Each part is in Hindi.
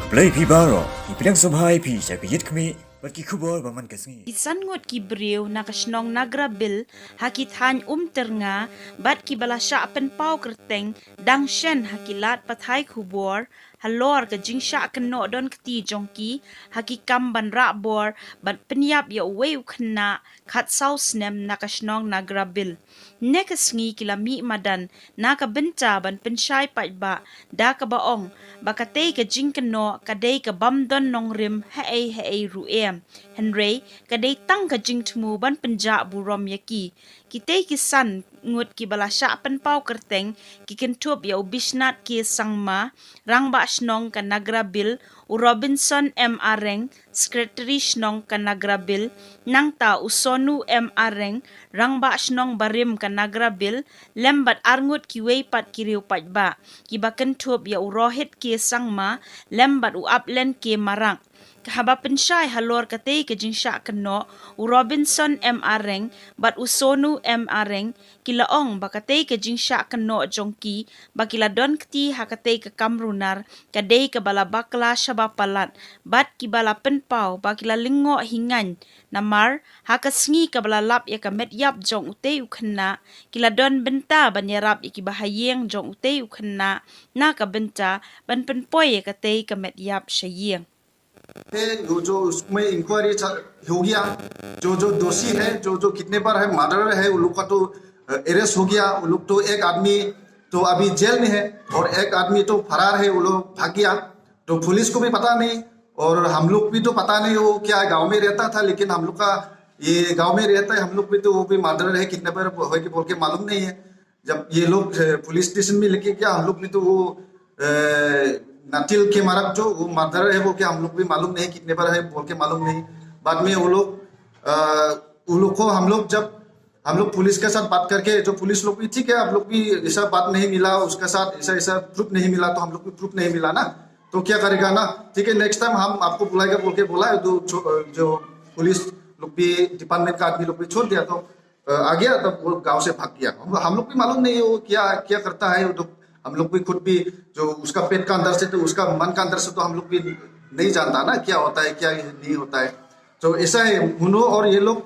Play pi baro, ipilang sabhay pi sa kayit kami, ba't kikubor ba man kasngi? Isan ngut ki briw na kasnong nagrabil hakit han ternga bat ki bala sya apen pau kerteng dang shen hakilat pathay kubor halor ka jing sya Kynnoh don kti jongki hakikam ban Rahbor bat Pyniap ya uwe Khynnah khat sau Snem na kasnong nagrabil nekasngi kilami madan na ka benta ban Pynshai Paidbah da ka baong bakatay ka jing Kynnoh kadai ka bamdon nong rim hae ruem Henry kadai tang ka jing tmu ban penja burom yaki kitay kisan ngut ki bala sya pen pau kerteng ki kentup ya ubisnat ki sangma rang ba snong ka nagrabil u Robinson M Areng secretary snong ka nagrabil nang ta usonu M Areng rang ba snong barim ka nagrabil lembat arngut ki wei pat kiriu Paidbah ki ba kentup ya u rohit ki sangma lembat u upland ki marang kahaba Pynshai halor katay ka jing Shah Kynnoh u Robinson M Areng bat usonu M Areng kilaong bakatay ka jing Shah Kynnoh jongki bakila Donkti hakatay ka kamrunar kaday ka bala bakla shabapalat bat kibala penpau bakila lingo hingan namar hakasngi ka bala lap ya ka medyap jong utay u Khynnah kila don benta banyarap ikibahayeng jong utay u Khynnah na ka benta ban penpoy ya katay ka medyap shayeng जो उसमें इंक्वायरी हो गया जो दोषी है जो किडनैपर है मर्डरर है उन लोग का तो अरेस्ट हो गया उन लोग तो एक आदमी तो अभी जेल में है और एक आदमी तो फरार है वो लोग भाग गया तो पुलिस को भी पता नहीं और हम लोग भी तो पता नहीं वो क्या गांव में रहता था लेकिन हम लोग का ये गांव में रहता है हम लोग भी तो वो भी मर्डरर है किडनैपर है कि बोल के मालूम नहीं है जब ये लोग पुलिस स्टेशन में लेके गया हम लोग भी तो वो नाटिल के मारक जो वो मर्डर है वो क्या हम लोग भी मालूम नहीं कितने बार है बोल के मालूम नहीं बाद में वो लोग को हम लोग पुलिस के साथ बात करके जो पुलिस लोग भी ठीक है आप लोग भी ऐसा बात नहीं मिला उसके साथ ऐसा प्रूफ नहीं मिला तो हम लोग भी प्रूफ नहीं मिला ना तो क्या करेगा ना ठीक है नेक्स्ट टाइम हम आपको बुलाएगा बोल के बोला है जो पुलिस लोग भी डिपार्टमेंट का आदमी लोग भी छोड़ दिया तो आ गया तब वो गाँव से भाग गया हम लोग भी मालूम नहीं वो क्या करता है वो हम लोग भी खुद भी जो उसका पेट का अंदर से तो उसका मन का अंदर से तो हम लोग भी नहीं जानता ना क्या होता है क्या नहीं होता है तो ऐसा है उन्हों और ये लोग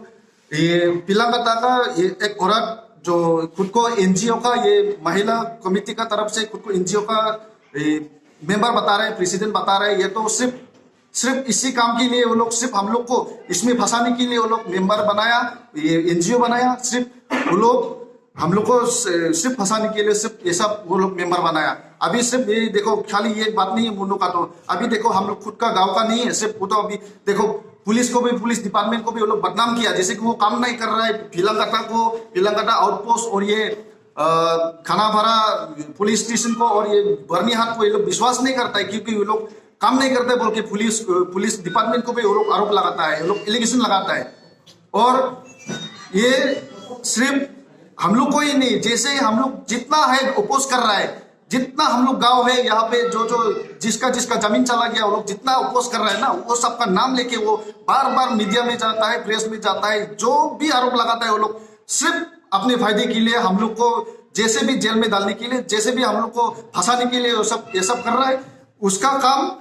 ये पिलांगता का ये एक औरत जो खुद को एनजीओ का ये महिला कमेटी का तरफ से खुद को एनजीओ का मेंबर बता रहे हैं प्रेसिडेंट बता रहे हैं ये तो सिर्फ इसी काम के लिए वो लोग सिर्फ हम लोग को इसमें फंसाने के लिए वो लोग मेंबर बनाया ये एनजीओ बनाया सिर्फ वो लोग हम लोग को सिर्फ फंसाने के लिए सिर्फ ये सब वो लोग मेंबर बनाया अभी सिर्फ ये देखो खाली ये बात नहीं है मुन्नों का तो अभी देखो हम लोग खुद का गांव का नहीं है सिर्फ वो तो अभी देखो पुलिस को भी पुलिस डिपार्टमेंट को भी वो लोग बदनाम किया जैसे कि वो काम नहीं कर रहा है पिलंगटा आउटपोस्ट और ये खाना भरा पुलिस स्टेशन को और ये बर्निहाट को ये लोग विश्वास नहीं करता है क्योंकि वो लोग काम नहीं करते बोल के पुलिस डिपार्टमेंट को भी वो लोग आरोप लगाता है वो लोग एलिगेशन लगाता है और ये सिर्फ हम लोग को ही नहीं जैसे हम लोग जितना है अपोज कर रहा है जितना हम लोग गांव है यहाँ पे जो जिसका जमीन चला गया वो लोग जितना अपोज कर रहा है ना वो सबका नाम लेके वो बार बार मीडिया में जाता है प्रेस में जाता है जो भी आरोप लगाता है वो लोग सिर्फ अपने फायदे के लिए हम लोग को जैसे भी जेल में डालने के लिए जैसे भी हम लोग को फंसाने के लिए ये सब कर रहा है उसका काम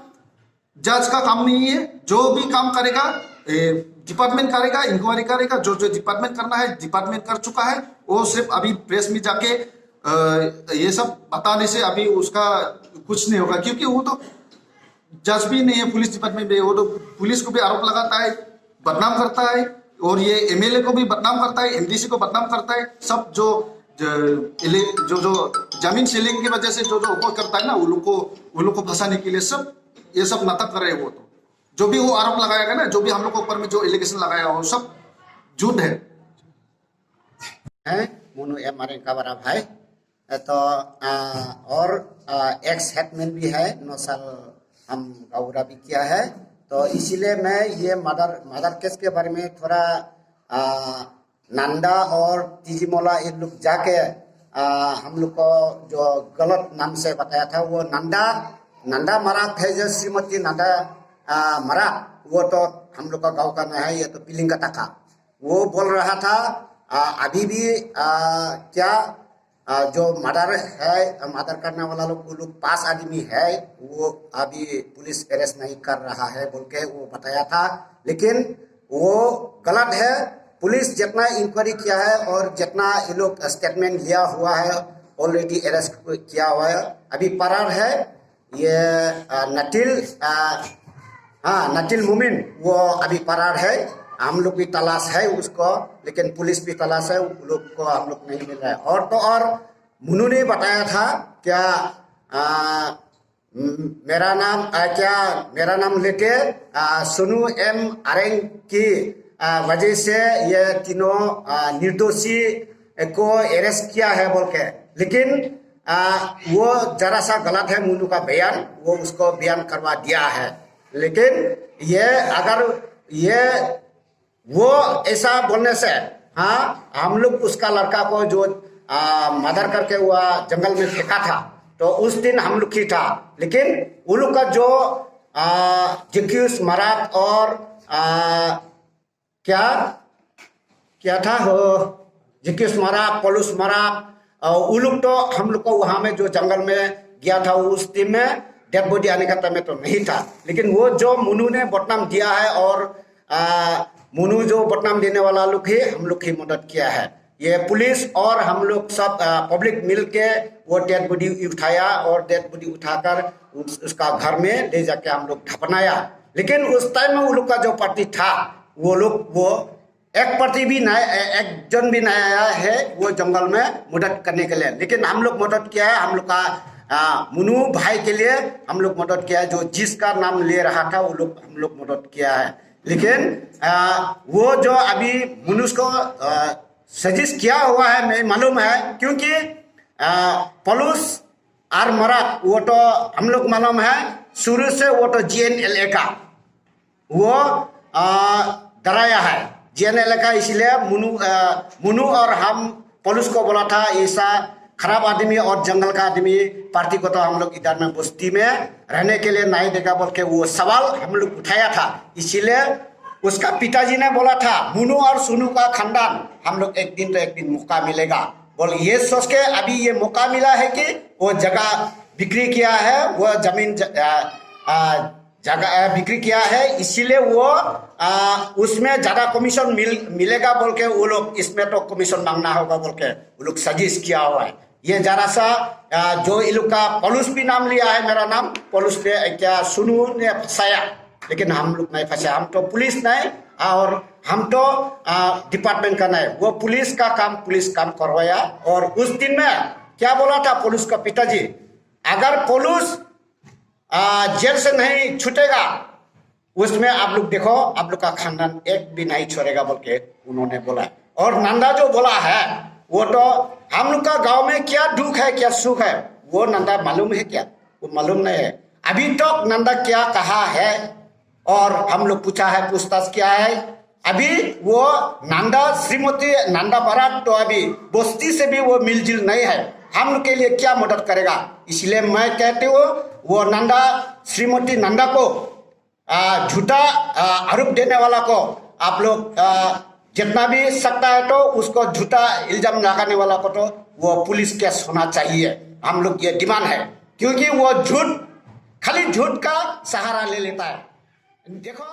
जज का काम नहीं है जो भी काम करेगा डिपार्टमेंट करेगा इंक्वायरी करेगा जो डिपार्टमेंट करना है डिपार्टमेंट कर चुका है वो सिर्फ अभी प्रेस में जाके ये सब बताने से अभी उसका कुछ नहीं होगा क्योंकि वो तो जज भी नहीं है पुलिस डिपार्टमेंट में वो तो पुलिस को भी आरोप लगाता है बदनाम करता है और ये एमएलए को भी बदनाम करता है एमडीसी को बदनाम करता है सब जो जमीन सेलिंग की वजह से जो अपोज करता है ना वो लोग को फंसाने के लिए सब ये सब नाटक कर रहे हैं वो तो जो भी वो आरोप लगाएगा ना जो भी हम लोग के ऊपर में जो एलिगेशन लगाया वो सब झूठ है मोनू एम आर का बड़ा भाई तो और एक्स हेडमैन भी है 9 साल हम गौरा भी किया है तो इसीलिए मैं ये मर्डर केस के बारे में थोड़ा नंदा और तीजीमोला इन लोग जाके हम लोग को जो गलत नाम से बताया था वो नंदा मरा थे जो श्रीमती नंदा मरा वो तो हम लोग का गांव का नहीं है ये तो पिलिंगटा का वो बोल रहा था अभी भी क्या जो मर्डर है, मर्डर करने वाला लोग वो लोग 5 आदमी है, वो अभी पुलिस अरेस्ट नहीं कर रहा है बोल के वो बताया था, लेकिन वो गलत है। पुलिस जितना इंक्वायरी किया है और जितना ये लोग स्टेटमेंट लिया हुआ है, ऑलरेडी अरेस्ट किया हुआ है। अभी फरार है ये नटिल मोमिन, वो अभी फरार है। हम लोग भी तलाश है उसको, लेकिन पुलिस भी तलाश है, उन लोग को हम लोग नहीं मिल रहा है। और तो और मुन्नू ने बताया था क्या मेरा नाम लेके सोनू एम आरेंग की वजह से ये तीनों निर्दोषी को अरेस्ट किया है बोल के, लेकिन वो जरा सा गलत है मुन्नू का बयान, वो उसको बयान करवा दिया है। लेकिन ये अगर ये वो ऐसा बोलने से, हाँ हम लोग उसका लड़का को जो मर्डर करके हुआ जंगल में फेंका था, तो उस दिन हम लोग ही था, लेकिन वो लोग का जो जिक्यूस मरात और क्या था हो जिक्यूस मरात पलूस मरात, वो लोग तो हम लोग को वहां में जो जंगल में गया था उस दिन में डेड बॉडी आने का समय तो नहीं था, लेकिन वो जो मुन्नू ने बदनाम दिया है और मुन्नू जो बदनाम देने वाला लोग ही हम लोग ही मदद किया है। ये पुलिस और हम लोग सब पब्लिक मिल के वो डेड बॉडी उठाया और डेड बॉडी उठाकर उसका घर में ले जाके हम लोग दफनाया। लेकिन उस टाइम में वो लोग का जो पार्टी था, वो एक पार्टी भी नहीं, एक जन भी नहीं आया है वो जंगल में मदद करने के लिए, लेकिन हम लोग मदद किया है। हम लोग का मुन्नू भाई के लिए हम लोग मदद किया है, जो जिसका नाम ले रहा था वो लोग हम लोग मदद किया है। लेकिन वो जो अभी मुन्नू को सजेस्ट किया हुआ है मैं मालूम है, क्योंकि पलूस और मरात वो तो हम लोग मालूम है शुरू से वो तो GNLA का वो डराया है GNLA का, इसलिए मुन्नू और हम पुलिस को बोला था ऐसा खराब आदमी और जंगल का आदमी पार्टी को तो हम लोग इधर में बस्ती में रहने के लिए नहीं देगा बोल के वो सवाल हम लोग उठाया था। इसीलिए उसका पिताजी ने बोला था मुन्नू और सुनू का खानदान हम लोग एक दिन तो एक दिन मौका मिलेगा बोल, ये सोच के अभी ये मौका मिला है कि वो जगह बिक्री किया है, वो जमीन जगह बिक्री किया है, इसीलिए वो उसमें ज्यादा कमीशन मिलेगा बोल के वो लोग इसमें तो कमीशन मांगना होगा बोल के वो लोग सजेस्ट किया हुआ है। ये जरा सा जो इन लोग का पलूस भी नाम लिया है, मेरा नाम पलूस पे क्या सुनू ने फंसाया, लेकिन हम लोग नहीं फंसे। हम तो पुलिस नहीं और हम तो डिपार्टमेंट का नहीं, वो पुलिस काम करवाया। और उस दिन में क्या बोला था पुलिस का पिताजी, अगर पुलिस जेल से नहीं छूटेगा उसमें आप लोग देखो आप लोग का खानदान एक भी नहीं छोड़ेगा बोल के उन्होंने बोला। और नंदा जो बोला है वो तो हम लोग का गांव में क्या दुख है क्या सुख है वो नंदा मालूम है क्या, वो मालूम नहीं है। अभी तक नंदा क्या कहा है और हम लोग पूछा है, पूछताछ किया है, अभी वो नंदा श्रीमती नंदा मराठ तो अभी बस्ती से भी वो मिलजुल नहीं है, हम लोग के लिए क्या मदद करेगा। इसलिए मैं कहती हूँ वो नंदा श्रीमती नंदा को झूठा आरोप देने वाला को आप लोग जितना भी सकता है तो उसको झूठा इल्जाम लगाने वाला को तो वो पुलिस केस होना चाहिए। हम लोग ये डिमांड है, क्योंकि वो खाली झूठ का सहारा ले लेता है। देखो